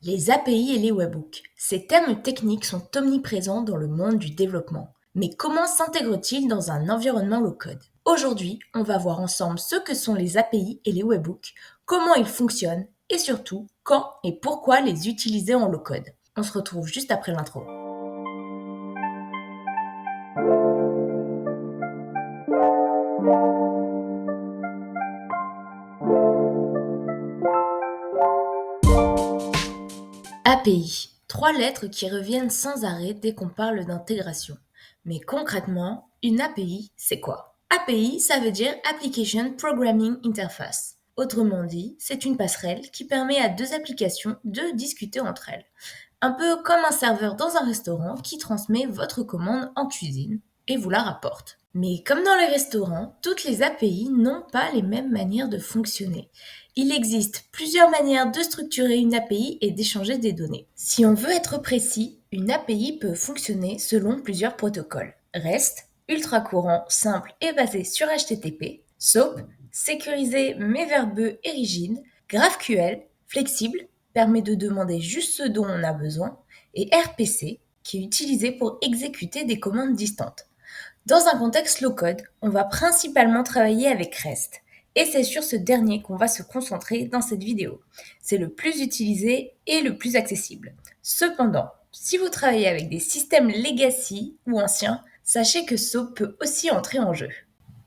Les API et les webhooks. Ces termes techniques sont omniprésents dans le monde du développement. Mais comment s'intègrent-ils dans un environnement low-code? Aujourd'hui, on va voir ensemble ce que sont les API et les webhooks, comment ils fonctionnent et surtout quand et pourquoi les utiliser en low-code. On se retrouve juste après l'intro. API. Trois lettres qui reviennent sans arrêt dès qu'on parle d'intégration. Mais concrètement, une API, c'est quoi? API, ça veut dire Application Programming Interface. Autrement dit, c'est une passerelle qui permet à deux applications de discuter entre elles. Un peu comme un serveur dans un restaurant qui transmet votre commande en cuisine et vous la rapporte. Mais comme dans les restaurants, toutes les API n'ont pas les mêmes manières de fonctionner. Il existe plusieurs manières de structurer une API et d'échanger des données. Si on veut être précis, une API peut fonctionner selon plusieurs protocoles. REST, ultra courant, simple et basé sur HTTP. SOAP, sécurisé mais verbeux et rigide. GraphQL, flexible, permet de demander juste ce dont on a besoin. Et RPC, qui est utilisé pour exécuter des commandes distantes. Dans un contexte low-code, on va principalement travailler avec REST. Et c'est sur ce dernier qu'on va se concentrer dans cette vidéo. C'est le plus utilisé et le plus accessible. Cependant, si vous travaillez avec des systèmes legacy ou anciens, sachez que SOAP peut aussi entrer en jeu.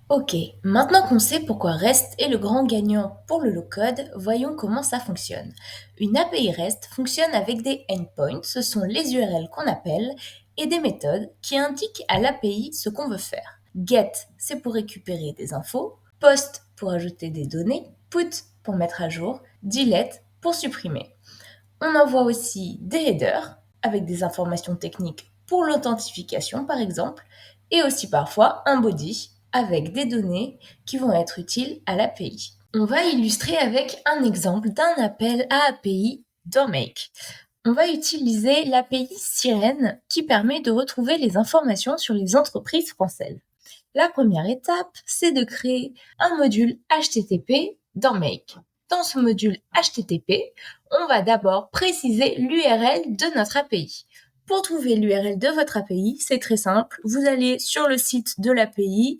Ok, maintenant qu'on sait pourquoi REST est le grand gagnant pour le low-code, voyons comment ça fonctionne. Une API REST fonctionne avec des endpoints, ce sont les URL qu'on appelle, et des méthodes qui indiquent à l'API ce qu'on veut faire. Get, c'est pour récupérer des infos, post pour ajouter des données, put pour mettre à jour, delete pour supprimer. On envoie aussi des headers avec des informations techniques pour l'authentification par exemple, et aussi parfois un body avec des données qui vont être utiles à l'API. On va illustrer avec un exemple d'un appel à API dans Make. On va utiliser l'API Sirène qui permet de retrouver les informations sur les entreprises françaises. La première étape, c'est de créer un module HTTP dans Make. Dans ce module HTTP, on va d'abord préciser l'URL de notre API. Pour trouver l'URL de votre API, c'est très simple. Vous allez sur le site de l'API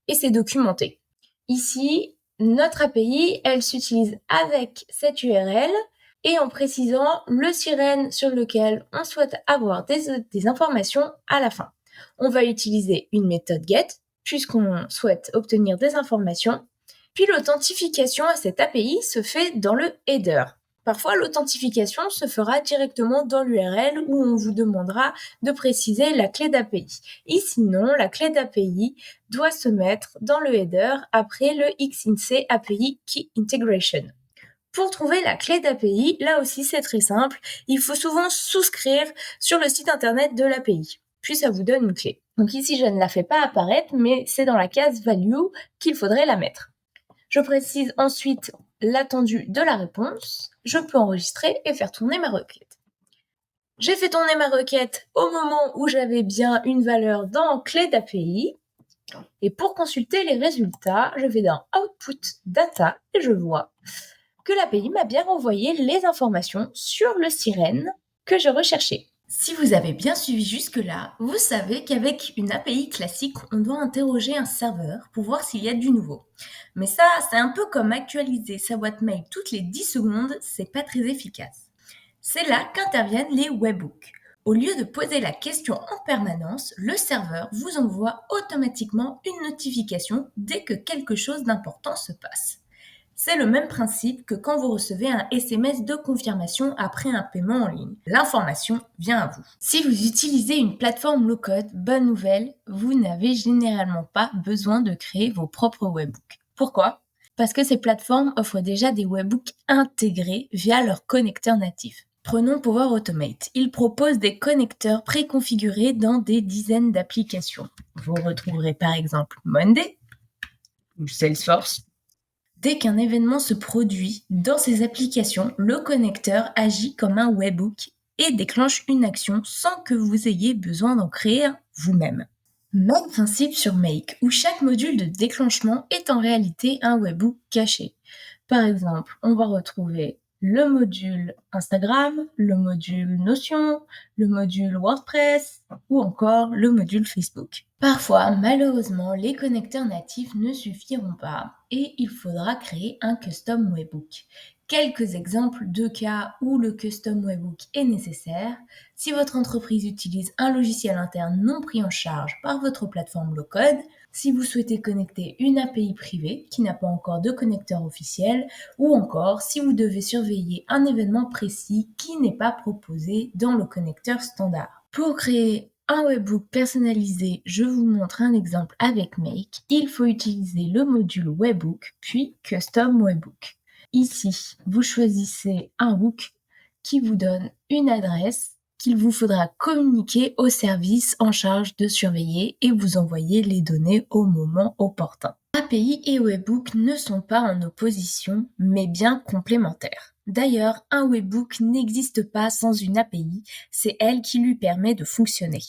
et c'est documenté. Ici, notre API, elle s'utilise avec cette URL et en précisant le sirène sur lequel on souhaite avoir des informations à la fin. On va utiliser une méthode get puisqu'on souhaite obtenir des informations. Puis l'authentification à cette API se fait dans le header. Parfois, l'authentification se fera directement dans l'URL où on vous demandera de préciser la clé d'API. Et sinon, la clé d'API doit se mettre dans le header après le XINC API Key Integration. Pour trouver la clé d'API, là aussi c'est très simple, il faut souvent souscrire sur le site internet de l'API, puis ça vous donne une clé. Donc ici je ne la fais pas apparaître, mais c'est dans la case value qu'il faudrait la mettre. Je précise ensuite l'attendu de la réponse, je peux enregistrer et faire tourner ma requête. J'ai fait tourner ma requête au moment où j'avais bien une valeur dans clé d'API, et pour consulter les résultats, je vais dans Output Data et je vois que l'API m'a bien renvoyé les informations sur le sirène que je recherchais. Si vous avez bien suivi jusque-là, vous savez qu'avec une API classique, on doit interroger un serveur pour voir s'il y a du nouveau. Mais ça, c'est un peu comme actualiser sa boîte mail toutes les 10 secondes, c'est pas très efficace. C'est là qu'interviennent les webhooks. Au lieu de poser la question en permanence, le serveur vous envoie automatiquement une notification dès que quelque chose d'important se passe. C'est le même principe que quand vous recevez un SMS de confirmation après un paiement en ligne. L'information vient à vous. Si vous utilisez une plateforme low-code, bonne nouvelle, vous n'avez généralement pas besoin de créer vos propres webhooks. Pourquoi? Parce que ces plateformes offrent déjà des webhooks intégrés via leur connecteur natif. Prenons Power Automate. Il propose des connecteurs préconfigurés dans des dizaines d'applications. Vous retrouverez par exemple Monday ou Salesforce. Dès qu'un événement se produit dans ces applications, le connecteur agit comme un webhook et déclenche une action sans que vous ayez besoin d'en créer un vous-même. Même principe sur Make, où chaque module de déclenchement est en réalité un webhook caché. Par exemple, on va retrouver le module Instagram, le module Notion, le module WordPress ou encore le module Facebook. Parfois, malheureusement, les connecteurs natifs ne suffiront pas et il faudra créer un custom webhook. Quelques exemples de cas où le custom webhook est nécessaire. Si votre entreprise utilise un logiciel interne non pris en charge par votre plateforme low-code, si vous souhaitez connecter une API privée qui n'a pas encore de connecteur officiel, ou encore si vous devez surveiller un événement précis qui n'est pas proposé dans le connecteur standard. Pour créer un webhook personnalisé, je vous montre un exemple avec Make. Il faut utiliser le module webhook, puis custom webhook. Ici, vous choisissez un hook qui vous donne une adresse qu'il vous faudra communiquer au service en charge de surveiller et vous envoyer les données au moment opportun. API et webhook ne sont pas en opposition, mais bien complémentaires. D'ailleurs, un webhook n'existe pas sans une API, c'est elle qui lui permet de fonctionner.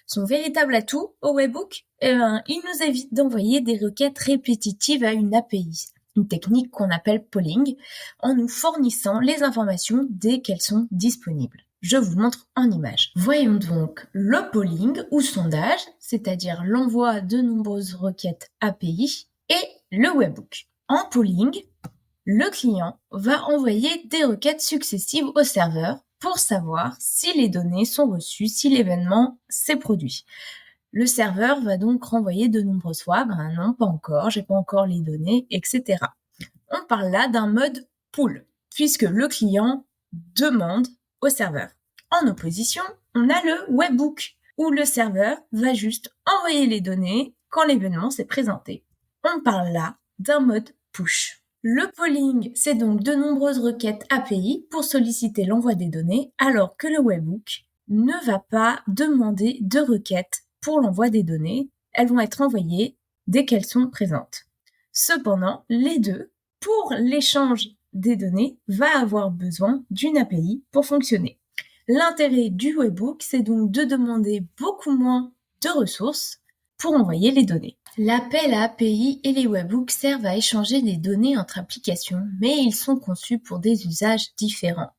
Son véritable atout au webhook, il nous évite d'envoyer des requêtes répétitives à une API, une technique qu'on appelle polling, en nous fournissant les informations dès qu'elles sont disponibles. Je vous montre en image. Voyons donc le polling ou sondage, c'est-à-dire l'envoi de nombreuses requêtes API, et le webhook. En polling, le client va envoyer des requêtes successives au serveur pour savoir si les données sont reçues, si l'événement s'est produit. Le serveur va donc renvoyer de nombreuses fois, non, pas encore, j'ai pas encore les données, etc. On parle là d'un mode pull, puisque le client demande au serveur. En opposition, on a le webhook, où le serveur va juste envoyer les données quand l'événement s'est présenté. On parle là d'un mode push. Le polling, c'est donc de nombreuses requêtes API pour solliciter l'envoi des données, alors que le webhook ne va pas demander de requêtes pour l'envoi des données. Elles vont être envoyées dès qu'elles sont présentes. Cependant, les deux, pour l'échange des données, va avoir besoin d'une API pour fonctionner. L'intérêt du webhook, c'est donc de demander beaucoup moins de ressources pour envoyer les données. L'appel à API et les webhooks servent à échanger des données entre applications, mais ils sont conçus pour des usages différents.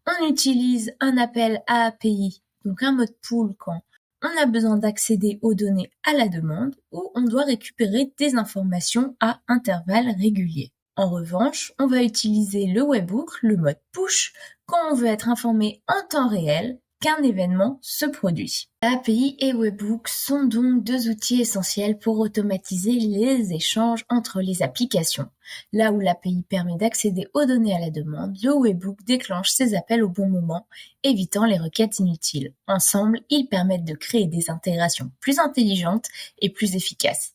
On utilise un appel à API, donc un mode pull quand on a besoin d'accéder aux données à la demande ou on doit récupérer des informations à intervalles réguliers. En revanche, on va utiliser le webhook, le mode push, quand on veut être informé en temps réel qu'un événement se produit. API et webhook sont donc deux outils essentiels pour automatiser les échanges entre les applications. Là où l'API permet d'accéder aux données à la demande, le webhook déclenche ses appels au bon moment, évitant les requêtes inutiles. Ensemble, ils permettent de créer des intégrations plus intelligentes et plus efficaces.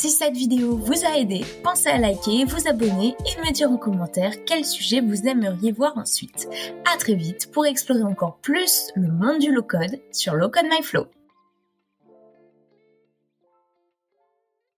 Si cette vidéo vous a aidé, pensez à liker, vous abonner et me dire en commentaire quel sujet vous aimeriez voir ensuite. À très vite pour explorer encore plus le monde du low-code sur Low Code My Flow.